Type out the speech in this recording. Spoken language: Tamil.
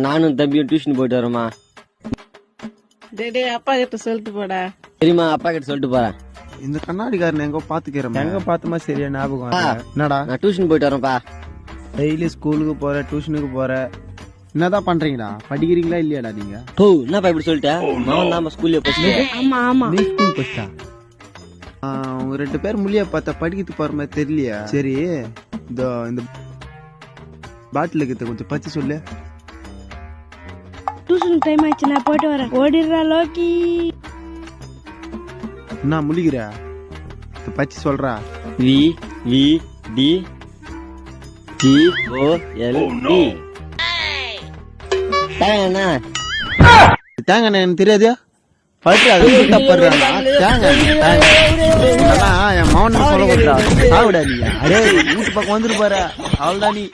நானும் தம்பியும் டியூஷன் போயிட்டு வரோமா. டேய் அப்பா கிட்ட சொல்லிட்டு போடா. சரிம்மா, அப்பா கிட்ட சொல்லிட்டு போறேன். இந்த கண்ணாடிக்காரன் எங்க பாத்துக்கிறேன், எங்க பாத்துமா சரியா ஞாபகம் பா. வரல. என்னடா நான் டியூஷன் போயிட்டு வரேன்ப்பா. டெய்லி ஸ்கூலுக்கு போற, டியூஷனுக்கு போற, என்னதான் பண்றீங்கடா? படிக்கிறீங்களா இல்லையாடா நீங்க? என்னப்பா இப்படி சொல்லிட்டேன்? மாவன் தான் ஸ்கூல்ல போச்சு. ஆமா ஆமா. நீ ஸ்கூல் போச்சா? உங்க 2 பேர் மொழிய பார்த்தா படிக்கிறது போற மாதிரி தெரியலையா? சரி, இந்த பாட்டிலுக்கு கொஞ்சம் பச்சு சொல்லு. டியூஷன் டைம் ஆயிடுச்சு, நான் போயிட்டு வரேன். ஓடிடுறா லோக்கி. என்ன முழிக்கிற? பச்சு சொல்றா. V V D G O L D. என்ன தேங்க எனக்கு தெரியாது. பட்டு அது தப்படுறாங்க. என் மௌனம் சொல்ல கொடுறா. சாவிடா நீ. அரே வீட்டு பக்கம் வந்துட்டு பாரு. அவள்தான் நீ.